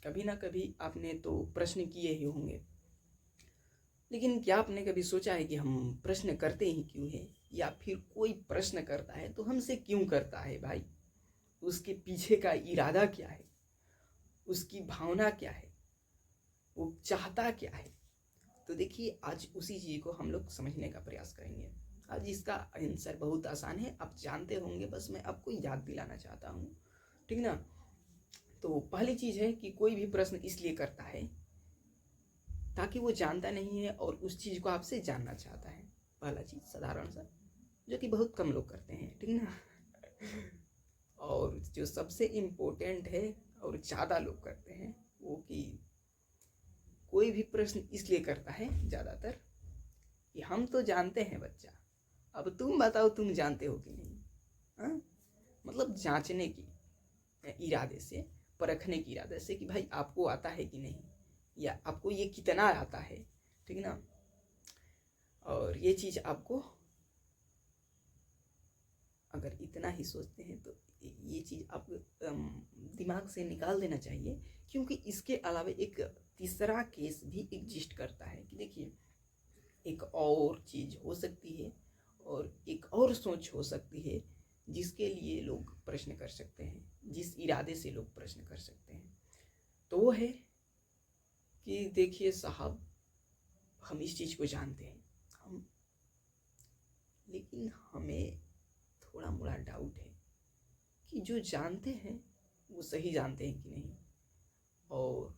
कभी ना कभी आपने तो प्रश्न किए ही होंगे, लेकिन क्या आपने कभी सोचा है कि हम प्रश्न करते ही क्यों हैं, या फिर कोई प्रश्न करता है तो हमसे क्यों करता है भाई? उसके पीछे का इरादा क्या है, उसकी भावना क्या है, वो चाहता क्या है? तो देखिए, आज उसी चीज़ को हम लोग समझने का प्रयास करेंगे। आज इसका आंसर बहुत आसान है, आप जानते होंगे, बस मैं आपको याद दिलाना चाहता हूँ, ठीक ना? तो पहली चीज़ है कि कोई भी प्रश्न इसलिए करता है ताकि वो जानता नहीं है और उस चीज़ को आपसे जानना चाहता है। पहला चीज़ साधारण सा, जो कि बहुत कम लोग करते हैं, ठीक ना? और जो सबसे इम्पोर्टेंट है और ज़्यादा लोग करते हैं, वो कि कोई भी प्रश्न इसलिए करता है ज़्यादातर कि हम तो जानते हैं बच्चा, अब तुम बताओ तुम जानते हो कि नहीं। हाँ, मतलब जांचने की इरादे से, परखने की इरादे से कि भाई आपको आता है कि नहीं, या आपको ये कितना आता है, ठीक ना? और ये चीज़ आपको अगर इतना ही सोचते हैं तो ये चीज़ आप दिमाग से निकाल देना चाहिए, क्योंकि इसके अलावा एक तीसरा केस भी एग्जिस्ट करता है कि देखिए, एक और चीज़ हो सकती है और एक और सोच हो सकती है जिसके लिए लोग प्रश्न कर सकते हैं, जिस इरादे से लोग प्रश्न कर सकते हैं। तो वो है कि देखिए साहब, हम इस चीज़ को जानते हैं, हम, लेकिन हमें थोड़ा मोड़ा डाउट है कि जो जानते हैं वो सही जानते हैं कि नहीं, और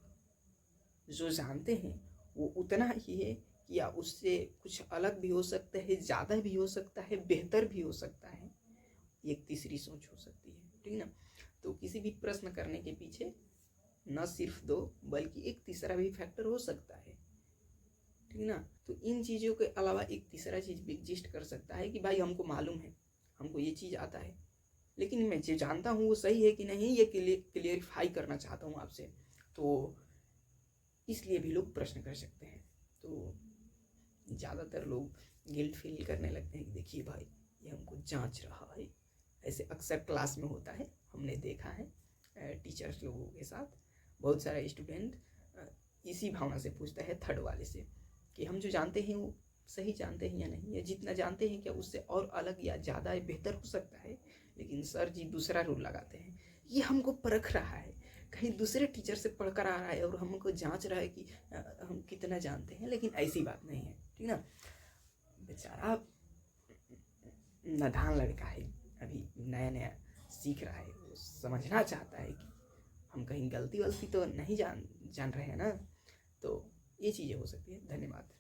जो जानते हैं वो उतना ही है कि या उससे कुछ अलग भी हो सकता है, ज़्यादा भी हो सकता है, बेहतर भी हो सकता है, एक तीसरी सोच हो सकती है, ठीक ना? तो किसी भी प्रश्न करने के पीछे न सिर्फ दो बल्कि एक तीसरा भी फैक्टर हो सकता है, ठीक ना? तो इन चीज़ों के अलावा एक तीसरा चीज़ भी एग्जिस्ट कर सकता है कि भाई हमको मालूम है, हमको ये चीज़ आता है, लेकिन मैं जो जानता हूँ वो सही है कि नहीं, ये क्लियरिफाई करना चाहता हूँ आपसे, तो इसलिए भी लोग प्रश्न कर सकते हैं। तो ज़्यादातर लोग गिल्ट फील करने लगते हैं कि देखिए भाई, ये हमको जांच रहा है। ऐसे अक्सर क्लास में होता है, हमने देखा है टीचर्स लोगों के साथ। बहुत सारा स्टूडेंट इसी भावना से पूछता है थर्ड वाले से कि हम जो जानते हैं वो सही जानते हैं या नहीं, या जितना जानते हैं क्या उससे और अलग या ज़्यादा बेहतर हो सकता है, लेकिन सर जी दूसरा रूल लगाते हैं, ये हमको परख रहा है, कहीं दूसरे टीचर से पढ़कर आ रहा है और हमको जांच रहा है कि हम कितना जानते हैं, लेकिन ऐसी बात नहीं है, ठीक ना? बेचारा नादान लड़का है, अभी नया नया सीख रहा है, वो समझना चाहता है कि हम कहीं गलती वलती तो नहीं जान रहे हैं ना। तो ये चीज़ें हो सकती है। धन्यवाद।